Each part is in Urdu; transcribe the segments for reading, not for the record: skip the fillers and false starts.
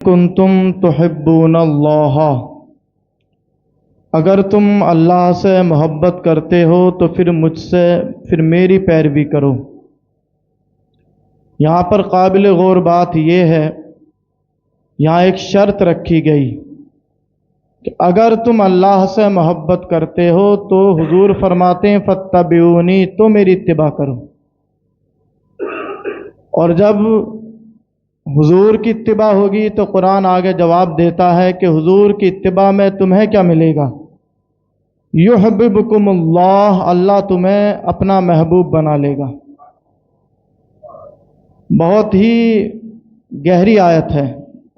کنتم تحبون اللہ، اگر تم اللہ سے محبت کرتے ہو تو پھر میری پیروی کرو۔ یہاں پر قابل غور بات یہ ہے، یہاں ایک شرط رکھی گئی کہ اگر تم اللہ سے محبت کرتے ہو تو حضور فرماتے ہیں فاتبعونی، تو میری اتباع کرو۔ اور جب حضور کی اتباع ہوگی تو قرآن آگے جواب دیتا ہے کہ حضور کی اتباع میں تمہیں کیا ملے گا؟ یحببکم اللہ، اللہ تمہیں اپنا محبوب بنا لے گا۔ بہت ہی گہری آیت ہے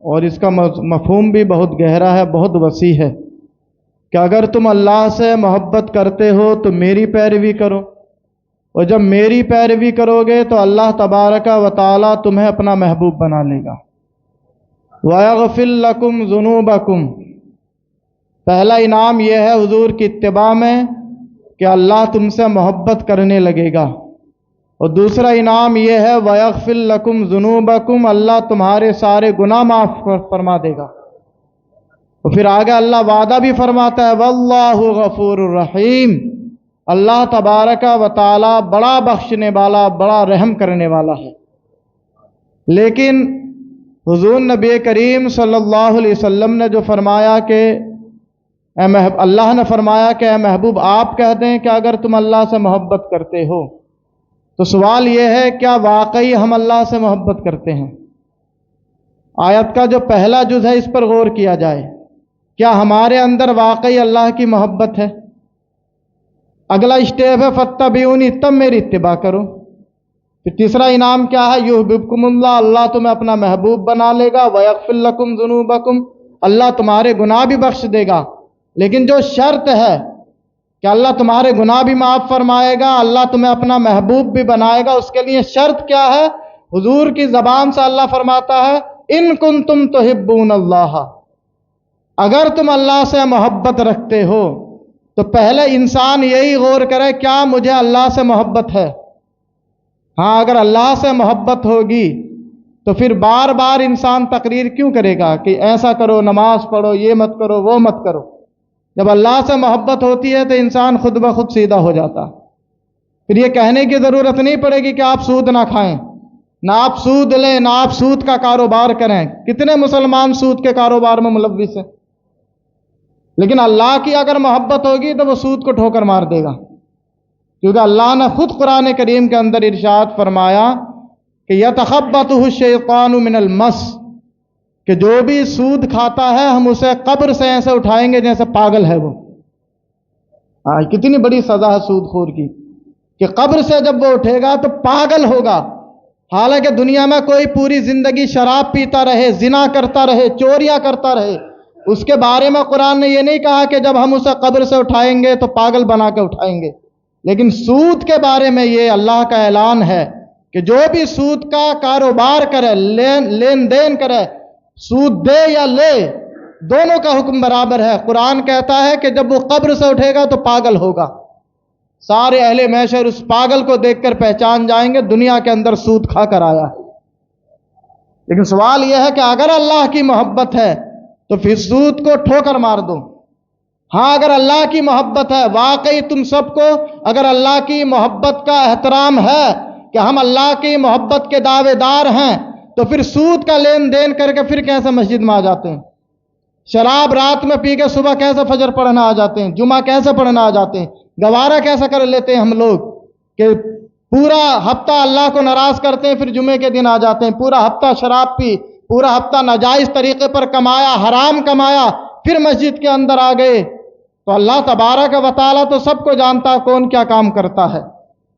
اور اس کا مفہوم بھی بہت گہرا ہے، بہت وسیع ہے کہ اگر تم اللہ سے محبت کرتے ہو تو میری پیروی کرو، اور جب میری پیروی کرو گے تو اللہ تبارک و تعالی تمہیں اپنا محبوب بنا لے گا۔ وَيَغْفِرْ لَكُمْ ذُنُوبَكُمْ، پہلا انعام یہ ہے حضور کی اتباع میں کہ اللہ تم سے محبت کرنے لگے گا، اور دوسرا انعام یہ ہے وَيَغْفِرْ لَكُمْ ذُنُوبَكُمْ، اللہ تمہارے سارے گناہ معاف فرما دے گا۔ اور پھر آگے اللہ وعدہ بھی فرماتا ہے وَاللَّهُ غَفُورٌ الرحیم، اللہ تبارک و تعالی بڑا بخشنے والا، بڑا رحم کرنے والا ہے۔ لیکن حضور نبی کریم صلی اللہ علیہ وسلم نے جو فرمایا کہ اللہ نے فرمایا کہ اے محبوب آپ کہہ دیں کہ اگر تم اللہ سے محبت کرتے ہو، تو سوال یہ ہے کیا واقعی ہم اللہ سے محبت کرتے ہیں؟ آیت کا جو پہلا جز ہے اس پر غور کیا جائے، کیا ہمارے اندر واقعی اللہ کی محبت ہے؟ اگلا اسٹیپ ہے فاتبعونی، تب میری اتباع کرو۔ پھر تیسرا انعام کیا ہے؟ یحببکم اللہ، اللہ تمہیں اپنا محبوب بنا لے گا۔ ویغفر لکم ذنوبکم، اللہ تمہارے گناہ بھی بخش دے گا۔ لیکن جو شرط ہے کہ اللہ تمہارے گناہ بھی معاف فرمائے گا، اللہ تمہیں اپنا محبوب بھی بنائے گا، اس کے لیے شرط کیا ہے؟ حضور کی زبان سے اللہ فرماتا ہے ان کنتم تحبون اللہ، اگر تم اللہ سے محبت رکھتے ہو تو پہلے انسان یہی غور کرے کیا مجھے اللہ سے محبت ہے؟ ہاں، اگر اللہ سے محبت ہوگی تو پھر بار بار انسان تقریر کیوں کرے گا کہ ایسا کرو، نماز پڑھو، یہ مت کرو، وہ مت کرو۔ جب اللہ سے محبت ہوتی ہے تو انسان خود بخود سیدھا ہو جاتا۔ پھر یہ کہنے کی ضرورت نہیں پڑے گی کہ آپ سود نہ کھائیں، نہ آپ سود لیں، نہ آپ سود کا کاروبار کریں۔ کتنے مسلمان سود کے کاروبار میں ملوث ہیں؟ لیکن اللہ کی اگر محبت ہوگی تو وہ سود کو ٹھوکر مار دے گا، کیونکہ اللہ نے خود قرآن کریم کے اندر ارشاد فرمایا کہ یتخبطہ الشیطان من المس، کہ جو بھی سود کھاتا ہے ہم اسے قبر سے ایسے اٹھائیں گے جیسے پاگل ہے وہ۔ کتنی بڑی سزا ہے سود خور کی کہ قبر سے جب وہ اٹھے گا تو پاگل ہوگا، حالانکہ دنیا میں کوئی پوری زندگی شراب پیتا رہے، زنا کرتا رہے، چوریاں کرتا رہے، اس کے بارے میں قرآن نے یہ نہیں کہا کہ جب ہم اسے قبر سے اٹھائیں گے تو پاگل بنا کے اٹھائیں گے۔ لیکن سود کے بارے میں یہ اللہ کا اعلان ہے کہ جو بھی سود کا کاروبار کرے، لین دین کرے، سود دے یا لے، دونوں کا حکم برابر ہے۔ قرآن کہتا ہے کہ جب وہ قبر سے اٹھے گا تو پاگل ہوگا، سارے اہل محشر اس پاگل کو دیکھ کر پہچان جائیں گے دنیا کے اندر سود کھا کر آیا ہے۔ لیکن سوال یہ ہے کہ اگر اللہ کی محبت ہے تو پھر سود کو ٹھوکر مار دو۔ ہاں، اگر اللہ کی محبت ہے، واقعی تم سب کو اگر اللہ کی محبت کا احترام ہے کہ ہم اللہ کی محبت کے دعوے دار ہیں، تو پھر سود کا لین دین کر کے پھر کیسے مسجد میں آ جاتے ہیں؟ شراب رات میں پی کے صبح کیسے فجر پڑھنا آ جاتے ہیں؟ جمعہ کیسے پڑھنا آ جاتے ہیں؟ گوارا کیسے کر لیتے ہیں ہم لوگ کہ پورا ہفتہ اللہ کو ناراض کرتے ہیں، پھر جمعے کے دن آ جاتے ہیں، پورا ہفتہ شراب پی، پورا ہفتہ ناجائز طریقے پر کمایا، حرام کمایا، پھر مسجد کے اندر آ گئے۔ تو اللہ تبارک و تعالیٰ تو سب کو جانتا کون کیا کام کرتا ہے۔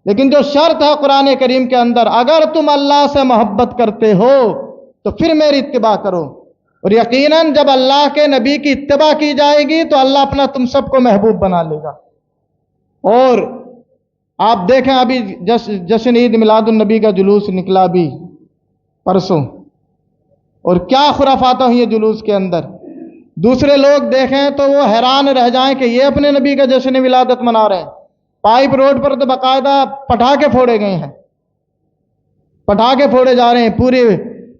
لیکن جو شرط ہے قرآن کریم کے اندر، اگر تم اللہ سے محبت کرتے ہو تو پھر میری اتباع کرو۔ اور یقیناً جب اللہ کے نبی کی اتباع کی جائے گی تو اللہ اپنا تم سب کو محبوب بنا لے گا۔ اور آپ دیکھیں ابھی جشن عید میلاد النبی کا جلوس نکلا ابھی پرسوں، اور کیا خرافات ہیں یہ جلوس کے اندر۔ دوسرے لوگ دیکھیں تو وہ حیران رہ جائیں کہ یہ اپنے نبی کا جشن ولادت منا رہے ہیں۔ پائپ روڈ پر تو باقاعدہ پٹاخے پھوڑے گئے ہیں، پٹاخے پھوڑے جا رہے ہیں،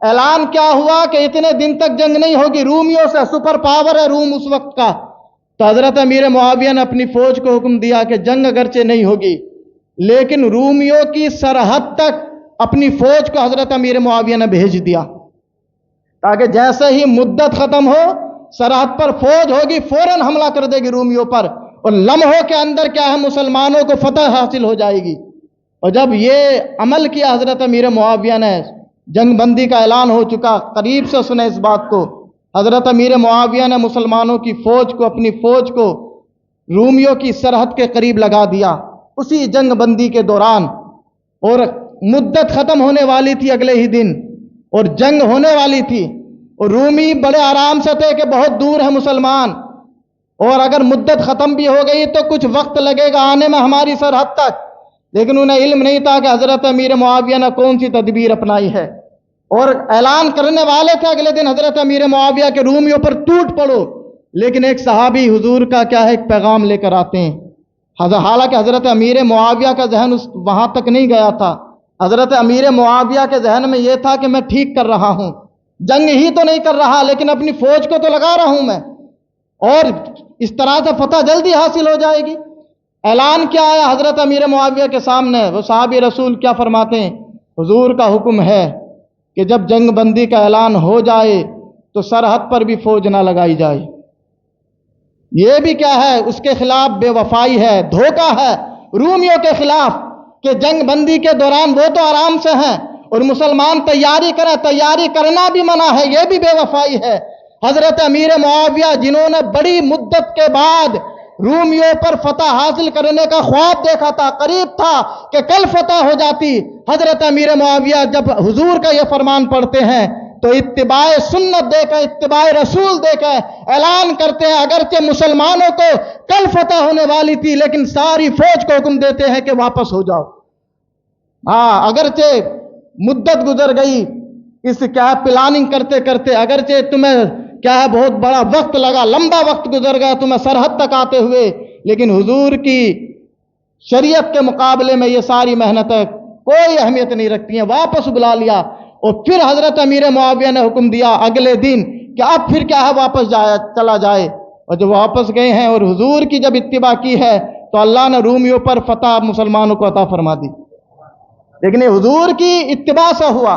اعلان کیا ہوا کہ اتنے دن تک جنگ نہیں ہوگی، رومیوں سے، سپر پاور ہے روم اس وقت کا. تو حضرت امیر معاویہ نے اپنی فوج کو حکم دیا کہ جنگ اگرچہ نہیں ہوگی لیکن رومیوں کی سرحد تک اپنی فوج کو حضرت امیر معاویہ نے بھیج دیا، تاکہ جیسے ہی مدت ختم ہو سرحد پر فوج ہوگی فوراً حملہ کر دے گی رومیوں پر، اور لمحوں کے اندر کیا ہے مسلمانوں کو فتح حاصل ہو جائے گی. اور جب یہ عمل کیا حضرت امیر معاویہ نے، جنگ بندی کا اعلان ہو چکا، قریب سے سنیں اس بات کو، حضرت امیر معاویہ نے مسلمانوں کی فوج کو، اپنی فوج کو رومیوں کی سرحد کے قریب لگا دیا اسی جنگ بندی کے دوران. اور مدت ختم ہونے والی تھی اگلے ہی دن، اور جنگ ہونے والی تھی، اور رومی بڑے آرام سے تھے کہ بہت دور ہے مسلمان، اور اگر مدت ختم بھی ہو گئی تو کچھ وقت لگے گا آنے میں ہماری سرحد تک. لیکن انہیں علم نہیں تھا کہ حضرت امیر معاویہ نے کون سی تدبیر اپنائی ہے، اور اعلان کرنے والے تھے اگلے دن حضرت امیر معاویہ کے رومیوں پر ٹوٹ پڑو. لیکن ایک صحابی حضور کا کیا ہے ایک پیغام لے کر آتے ہیں. حالانکہ حضرت امیر معاویہ کا ذہن وہاں تک نہیں گیا تھا. حضرت امیر معاویہ کے ذہن میں یہ تھا کہ میں ٹھیک کر رہا ہوں، جنگ ہی تو نہیں کر رہا لیکن اپنی فوج کو تو لگا رہا ہوں میں، اور اس طرح سے فتح جلدی حاصل ہو جائے گی. اعلان کیا آیا حضرت امیر معاویہ کے سامنے؟ وہ صحابی رسول کیا فرماتے ہیں؟ حضور کا حکم ہے کہ جب جنگ بندی کا اعلان ہو جائے تو سرحد پر بھی فوج نہ لگائی جائے. یہ بھی کیا ہے؟ اس کے خلاف بے وفائی ہے، دھوکہ ہے رومیوں کے خلاف، کہ جنگ بندی کے دوران وہ تو آرام سے ہیں اور مسلمان تیاری کریں، تیاری کرنا بھی منع ہے، یہ بھی بے وفائی ہے. حضرت امیر معاویہ جنہوں نے بڑی مدت کے بعد رومیوں پر فتح حاصل کرنے کا خواب دیکھا تھا، قریب تھا کہ کل فتح ہو جاتی، حضرت امیر معاویہ جب حضور کا یہ فرمان پڑھتے ہیں تو اتباع سنت دے کر، اتباع رسول دے کر اعلان کرتے ہیں اگرچہ مسلمانوں کو کل فتح ہونے والی تھی لیکن ساری فوج کو حکم دیتے ہیں کہ واپس ہو جاؤ. اگرچہ مدت گزر گئی اس کیا پلاننگ کرتے کرتے، اگرچہ تمہیں کیا ہے بہت بڑا وقت لگا، لمبا وقت گزر گیا تمہیں سرحد تک آتے ہوئے، لیکن حضور کی شریعت کے مقابلے میں یہ ساری محنتیں کوئی اہمیت نہیں رکھتی ہیں. واپس بلا لیا، اور پھر حضرت امیر معاویہ نے حکم دیا اگلے دن کہ اب پھر کیا ہے واپس چلا جائے. اور جب واپس گئے ہیں اور حضور کی جب اتباع کی ہے تو اللہ نے رومیوں پر فتح مسلمانوں کو عطا فرما دی. لیکن یہ حضور کی اتباع سے ہوا.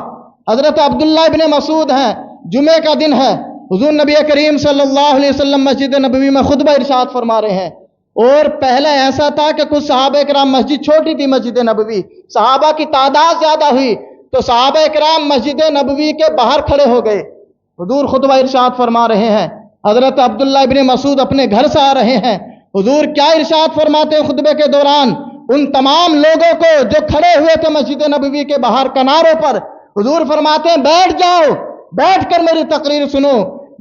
حضرت عبداللہ ابن مسعود ہیں، جمعے کا دن ہے، حضور نبی کریم صلی اللہ علیہ وسلم مسجد نبوی میں خطبہ ارشاد فرما رہے ہیں. اور پہلے ایسا تھا کہ کچھ صحابہ کرام، مسجد چھوٹی تھی مسجد نبوی، صحابہ کی تعداد زیادہ ہوئی تو صحابہ کرام مسجد نبوی کے باہر کھڑے ہو گئے. حضور خطبہ ارشاد فرما رہے ہیں، حضرت عبداللہ ابن مسعود اپنے گھر سے آ رہے ہیں. حضور کیا ارشاد فرماتے ہیں خطبے کے دوران؟ ان تمام لوگوں کو جو کھڑے ہوئے تھے مسجد نبوی کے باہر کناروں پر، حضور فرماتے ہیں بیٹھ جاؤ، بیٹھ کر میری تقریر سنو.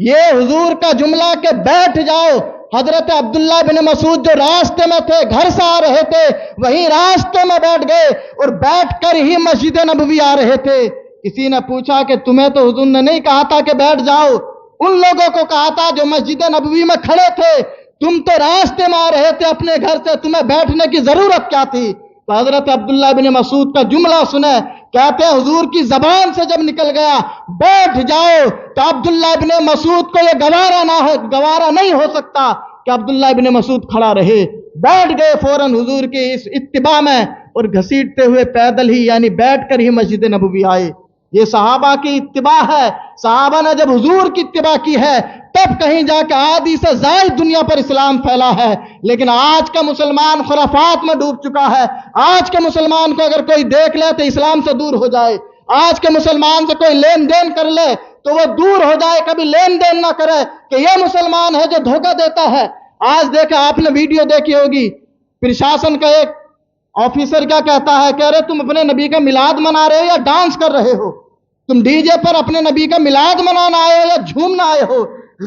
یہ حضور کا جملہ کہ بیٹھ جاؤ، حضرت عبداللہ بن مسعود جو راستے میں تھے، گھر سے آ رہے تھے، وہیں راستے میں بیٹھ گئے اور بیٹھ کر ہی مسجد نبوی آ رہے تھے. کسی نے پوچھا کہ تمہیں تو حضور نے نہیں کہا تھا کہ بیٹھ جاؤ، ان لوگوں کو کہا تھا جو مسجد نبوی میں کھڑے تھے، تم تو راستے میں آ رہے تھے اپنے گھر سے، تمہیں بیٹھنے کی ضرورت کیا تھی؟ تو حضرت عبداللہ بن مسعود کا جملہ سنیں، کہتے ہیں حضور کی زبان سے جب نکل گیا بیٹھ جاؤ تو عبداللہ بن مسعود کو یہ گوارا نہیں ہو سکتا کہ عبداللہ بن مسعود کھڑا رہے. بیٹھ گئے فوراً حضور کی اس اتباع میں، اور گھسیٹتے ہوئے پیدل ہی یعنی بیٹھ کر ہی مسجد نبوی آئے. یہ صحابہ کی اتباع ہے. صحابہ نے جب حضور کی اتباع کی ہے تب کہیں جا کے آدھی سے زائد دنیا پر اسلام پھیلا ہے. لیکن آج کا مسلمان خرافات میں ڈوب چکا ہے. آج کے مسلمان کو اگر کوئی دیکھ لے تو اسلام سے دور ہو جائے، آج کے مسلمان سے کوئی لین دین کر لے تو وہ دور ہو جائے، کبھی لین دین نہ کرے کہ یہ مسلمان ہے جو دھوکہ دیتا ہے. آج دیکھا آپ نے ویڈیو دیکھی ہوگی، پرشاسن کا ایک آفیسر کیا کہتا ہے، کہہ رہے تم اپنے نبی کا میلاد منا رہے ہو یا ڈانس کر رہے ہو؟ تم ڈی جے پر اپنے نبی کا میلاد منانا آئے ہو یا جھومنا آئے ہو؟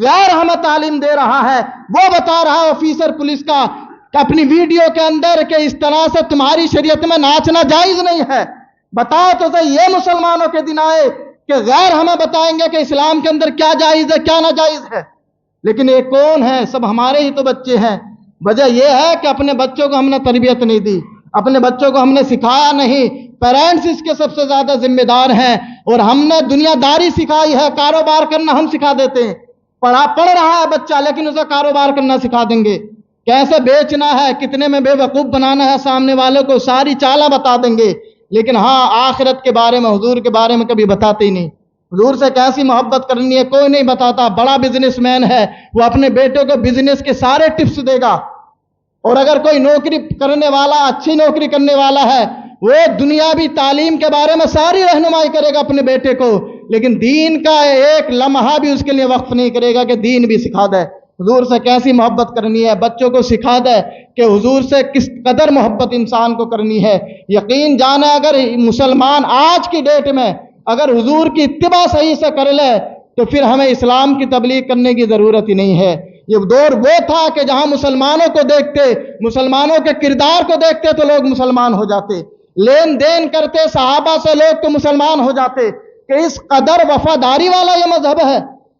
غیر ہمیں تعلیم دے رہا ہے. وہ بتا رہا ہے آفیسر پولیس کا کہ اپنی ویڈیو کے اندر کہ اس طرح سے تمہاری شریعت میں ناچنا جائز نہیں ہے. بتاؤ تو صحیح، یہ مسلمانوں کے دن آئے کہ غیر ہمیں بتائیں گے کہ اسلام کے اندر کیا جائز ہے کیا ناجائز ہے. لیکن یہ کون ہے؟ سب ہمارے ہی تو بچے ہیں. وجہ یہ ہے کہ اپنے بچوں کو ہم نے تربیت نہیں دی، اپنے بچوں کو ہم نے سکھایا نہیں. پیرنٹس اس کے سب سے زیادہ ذمہ دار ہیں. اور ہم نے دنیا داری سکھائی ہے، کاروبار کرنا ہم سکھا دیتے ہیں۔ پڑھ رہا ہے بچہ لیکن اسے کاروبار کرنا سکھا دیں گے، کیسے بیچنا ہے، کتنے میں بے وقوف بنانا ہے سامنے والوں کو، ساری چالیں بتا دیں گے، لیکن ہاں آخرت کے بارے میں، حضور کے بارے میں کبھی بتاتے ہی نہیں۔ حضور سے کیسی محبت کرنی ہے کوئی نہیں بتاتا۔ بڑا بزنس مین ہے، وہ اپنے بیٹے کو بزنس کے سارے ٹپس دے گا، اور اگر کوئی نوکری کرنے والا، اچھی نوکری کرنے والا ہے، وہ دنیاوی تعلیم کے بارے میں ساری رہنمائی کرے گا اپنے بیٹے کو، لیکن دین کا ایک لمحہ بھی اس کے لیے وقف نہیں کرے گا کہ دین بھی سکھا دے۔ حضور سے کیسی محبت کرنی ہے، بچوں کو سکھا دے کہ حضور سے کس قدر محبت انسان کو کرنی ہے۔ یقین جانے اگر مسلمان آج کی ڈیٹ میں اگر حضور کی اتباع صحیح سے کر لے تو پھر ہمیں اسلام کی تبلیغ کرنے کی ضرورت ہی نہیں ہے۔ یہ دور وہ تھا کہ جہاں مسلمانوں کو دیکھتے، مسلمانوں کے کردار کو دیکھتے تو لوگ مسلمان ہو جاتے، لین دین کرتے صحابہ سے لوگ تو مسلمان ہو جاتے، کہ اس قدر وفاداری والا یہ مذہب ہے،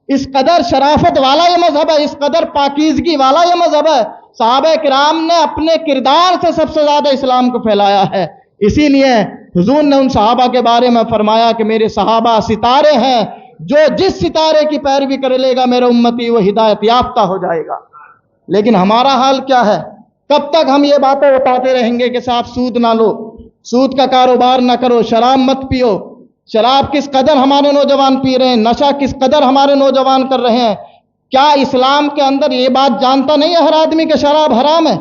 اس قدر شرافت والا یہ مذہب ہے، اس قدر پاکیزگی والا یہ مذہب ہے۔ صحابہ کرام نے اپنے کردار سے سب سے زیادہ اسلام کو پھیلایا ہے۔ اسی لیے حضور نے ان صحابہ کے بارے میں فرمایا کہ میرے صحابہ ستارے ہیں، جو جس ستارے کی پیروی کر لے گا میرا امتی وہ ہدایت یافتہ ہو جائے گا۔ لیکن ہمارا حال کیا ہے؟ کب تک ہم یہ باتیں بتاتے رہیں گے کہ صاحب سود نہ لو، سود کا کاروبار نہ کرو، شراب مت پیو؟ شراب کس قدر ہمارے نوجوان پی رہے ہیں، نشہ کس قدر ہمارے نوجوان کر رہے ہیں۔ کیا اسلام کے اندر یہ بات جانتا نہیں ہے ہر آدمی کہ شراب حرام ہے؟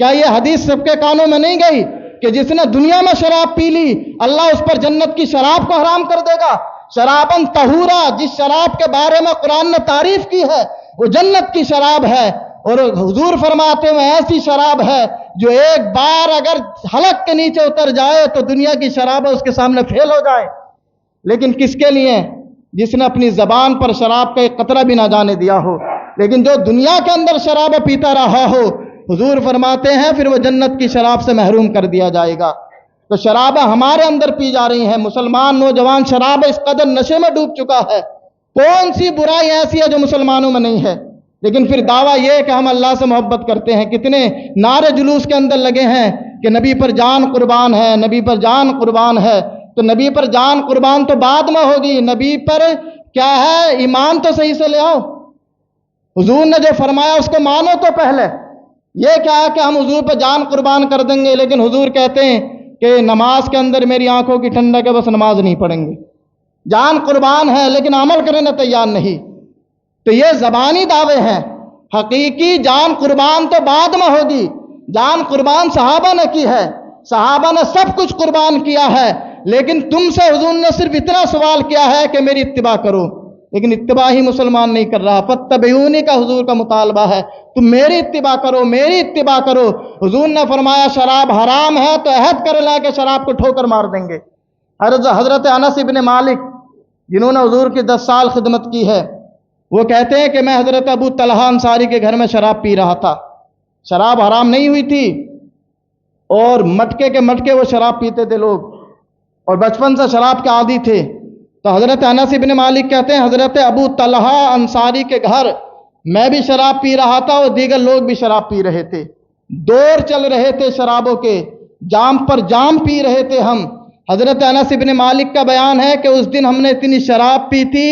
کیا یہ حدیث سب کے کانوں میں نہیں گئی کہ جس نے دنیا میں شراب پی لی اللہ اس پر جنت کی شراب کو حرام کر دے گا؟ شرابن طہورا، جس شراب کے بارے میں قرآن نے تعریف کی ہے وہ جنت کی شراب ہے، اور حضور فرماتے ہیں ایسی شراب ہے جو ایک بار اگر حلق کے نیچے اتر جائے تو دنیا کی شراب اس کے سامنے فیل ہو جائے۔ لیکن کس کے لیے؟ جس نے اپنی زبان پر شراب کا ایک قطرہ بھی نہ جانے دیا ہو۔ لیکن جو دنیا کے اندر شراب پیتا رہا ہو، حضور فرماتے ہیں پھر وہ جنت کی شراب سے محروم کر دیا جائے گا۔ تو شرابیں ہمارے اندر پی جا رہی ہیں، مسلمان نوجوان شراب اس قدر نشے میں ڈوب چکا ہے۔ کون سی برائی ایسی ہے جو مسلمانوں میں نہیں ہے؟ لیکن پھر دعویٰ یہ کہ ہم اللہ سے محبت کرتے ہیں، کتنے نعرے جلوس کے اندر لگے ہیں کہ نبی پر جان قربان ہے، نبی پر جان قربان ہے۔ تو نبی پر جان قربان تو بعد میں ہوگی، نبی پر کیا ہے ایمان تو صحیح سے لے آؤ۔ حضور نے جو فرمایا اس کو مانو تو پہلے۔ یہ کیا ہے کہ ہم حضور پر جان قربان کر دیں گے لیکن حضور کہتے ہیں کہ نماز کے اندر میری آنکھوں کی ٹھنڈک ہے، بس نماز نہیں پڑھیں گے۔ جان قربان ہے لیکن عمل کرنے تیار نہیں۔ تو یہ زبانی دعوے ہیں، حقیقی جان قربان تو بعد میں ہوگی۔ جان قربان صحابہ نے کی ہے، صحابہ نے سب کچھ قربان کیا ہے، لیکن تم سے حضور نے صرف اتنا سوال کیا ہے کہ میری اتباع کرو، لیکن اتباع ہی مسلمان نہیں کر رہا۔ فاتبعونی کا حضور کا مطالبہ ہے، تم میری اتباع کرو، میری اتباع کرو۔ حضور نے فرمایا شراب حرام ہے تو عہد کر لیں کہ شراب کو ٹھوکر مار دیں گے۔ حضرت انس ابن مالک جنہوں نے حضور کی 10 سال خدمت کی ہے، وہ کہتے ہیں کہ میں حضرت ابو طلحہ انصاری کے گھر میں شراب پی رہا تھا۔ شراب حرام نہیں ہوئی تھی اور مٹکے کے مٹکے وہ شراب پیتے تھے لوگ، اور بچپن سے شراب کے عادی تھے۔ تو حضرت انس ابن مالک کہتے ہیں حضرت ابو طلحہ انصاری کے گھر میں بھی شراب پی رہا تھا اور دیگر لوگ بھی شراب پی رہے تھے، دور چل رہے تھے شرابوں کے، جام پر جام پی رہے تھے ہم۔ حضرت انس ابن مالک کا بیان ہے کہ اس دن ہم نے اتنی شراب پی تھی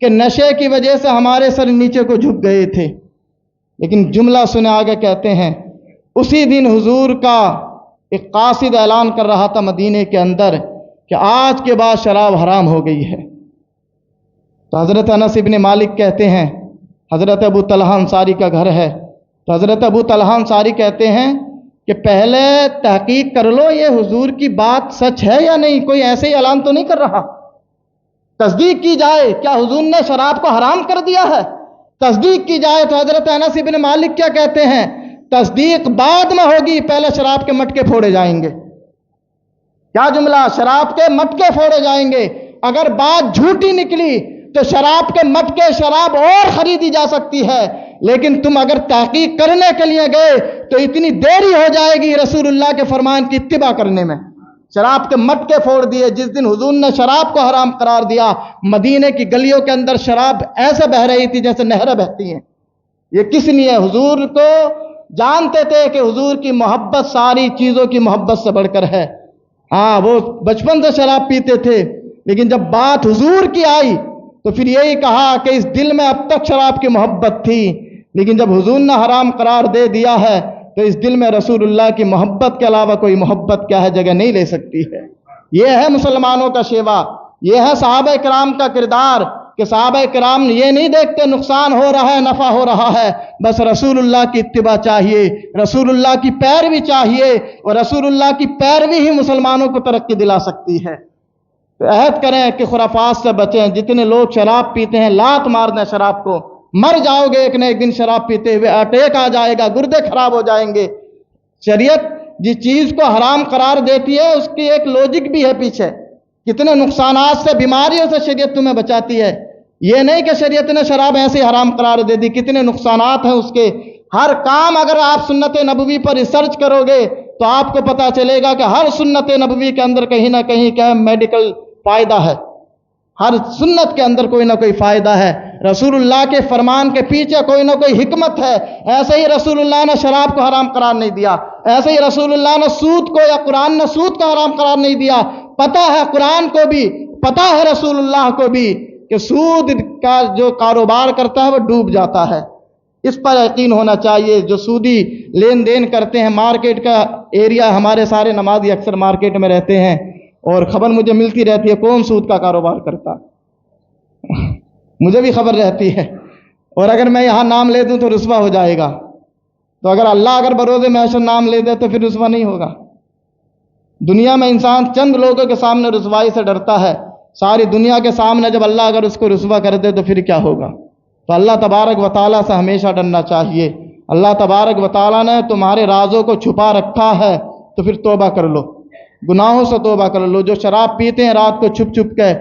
کہ نشے کی وجہ سے ہمارے سر نیچے کو جھک گئے تھے۔ لیکن جملہ سنے آگے کہتے ہیں اسی دن حضور کا ایک قاصد اعلان کر رہا تھا مدینے کے اندر کہ آج کے بعد شراب حرام ہو گئی ہے۔ تو حضرت انس ابن مالک کہتے ہیں حضرت ابو طلحہ انصاری کا گھر ہے، تو حضرت ابو طلحہ انصاری کہتے ہیں کہ پہلے تحقیق کر لو یہ حضور کی بات سچ ہے یا نہیں، کوئی ایسے ہی اعلان تو نہیں کر رہا۔ تصدیق کی جائے کیا حضور نے شراب کو حرام کر دیا ہے، تصدیق کی جائے۔ تو حضرت انس ابن مالک کیا کہتے ہیں تصدیق بعد میں ہوگی، پہلے شراب کے مٹکے پھوڑے جائیں گے۔ کیا جملہ، شراب کے مٹکے پھوڑے جائیں گے۔ اگر بات جھوٹی نکلی تو شراب کے مٹکے شراب اور خریدی جا سکتی ہے، لیکن تم اگر تحقیق کرنے کے لیے گئے تو اتنی دیری ہو جائے گی رسول اللہ کے فرمان کی اتباع کرنے میں۔ شراب کے مٹکے پھوڑ دیے۔ جس دن حضور نے شراب کو حرام قرار دیا، مدینے کی گلیوں کے اندر شراب ایسے بہ رہی تھی جیسے نہریں بہتی ہیں۔ یہ کس لیے؟ حضور کو جانتے تھے کہ حضور کی محبت ساری چیزوں کی محبت سے بڑھ کر ہے۔ ہاں وہ بچپن سے شراب پیتے تھے، لیکن جب بات حضور کی آئی تو پھر یہی کہا کہ اس دل میں اب تک شراب کی محبت تھی، لیکن جب حضور نے حرام قرار دے دیا ہے تو اس دل میں رسول اللہ کی محبت کے علاوہ کوئی محبت کیا ہے جگہ نہیں لے سکتی ہے۔ یہ ہے مسلمانوں کا شیوا، یہ ہے صحابہ کرام کا کردار کہ صحابہ کرام یہ نہیں دیکھتے نقصان ہو رہا ہے نفع ہو رہا ہے، بس رسول اللہ کی اتباع چاہیے، رسول اللہ کی پیروی چاہیے، اور رسول اللہ کی پیروی ہی مسلمانوں کو ترقی دلا سکتی ہے۔ تو عہد کریں کہ خرافات سے بچیں۔ جتنے لوگ شراب پیتے ہیں لات مار دیں شراب کو، مر جاؤ گے ایک نہ ایک دن شراب پیتے ہوئے، اٹیک آ جائے گا، گردے خراب ہو جائیں گے۔ شریعت جس چیز کو حرام قرار دیتی ہے اس کی ایک لوجک بھی ہے پیچھے، کتنے نقصانات سے، بیماریوں سے شریعت تمہیں بچاتی ہے۔ یہ نہیں کہ شریعت نے شراب ایسے حرام قرار دے دی، کتنے نقصانات ہیں اس کے۔ ہر کام اگر آپ سنت نبوی پر ریسرچ کرو گے تو آپ کو پتا چلے گا کہ ہر سنت نبوی کے اندر کہیں نہ کہیں کیا میڈیکل فائدہ ہے، ہر سنت کے اندر کوئی نہ کوئی فائدہ ہے، رسول اللہ کے فرمان کے پیچھے کوئی نہ کوئی حکمت ہے۔ ایسے ہی رسول اللہ نے شراب کو حرام قرار نہیں دیا، ایسے ہی رسول اللہ نے سود کو یا قرآن نے سود کو حرام قرار نہیں دیا۔ پتہ ہے قرآن کو بھی، پتہ ہے رسول اللہ کو بھی کہ سود کا جو کاروبار کرتا ہے وہ ڈوب جاتا ہے، اس پر یقین ہونا چاہیے۔ جو سودی لین دین کرتے ہیں، مارکیٹ کا ایریا، ہمارے سارے نمازی اکثر مارکیٹ میں رہتے ہیں اور خبر مجھے ملتی رہتی ہے کون سود کا کاروبار کرتا، مجھے بھی خبر رہتی ہے، اور اگر میں یہاں نام لے دوں تو رسوا ہو جائے گا، تو اگر بروز محشر نام لے دے تو پھر رسوا نہیں ہوگا۔ دنیا میں انسان چند لوگوں کے سامنے رسوائی سے ڈرتا ہے، ساری دنیا کے سامنے جب اللہ اگر اس کو رسوا کر دے تو پھر کیا ہوگا؟ تو اللہ تبارک و تعالیٰ سے ہمیشہ ڈرنا چاہیے۔ اللہ تبارک و تعالیٰ نے تمہارے رازوں کو چھپا رکھا ہے تو پھر توبہ کر لو، گناہوں سے توبہ کر لو۔ جو شراب پیتے ہیں رات کو چھپ چھپ کے،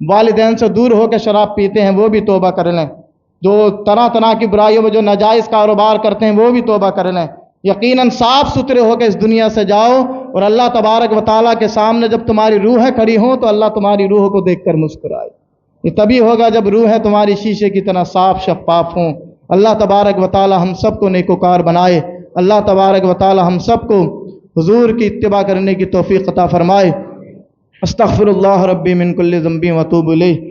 والدین سے دور ہو کے شراب پیتے ہیں، وہ بھی توبہ کر لیں۔ جو طرح طرح کی برائیوں میں جو ناجائز کاروبار کرتے ہیں وہ بھی توبہ کر لیں۔ یقیناً صاف ستھرے ہو کے اس دنیا سے جاؤ، اور اللہ تبارک و تعالیٰ کے سامنے جب تمہاری روحیں کھڑی ہوں تو اللہ تمہاری روح کو دیکھ کر مسکرائے۔ یہ تبھی ہوگا جب روحیں تمہاری شیشے کی طرح صاف شفاف ہوں۔ اللہ تبارک و تعالیٰ ہم سب کو نیکوکار بنائے۔ اللہ تبارک و تعالیٰ ہم سب کو حضور کی اتباع کرنے کی توفیق عطا فرمائے۔ استغفر اللہ ربی من کل ذنب و اتوب الیہ۔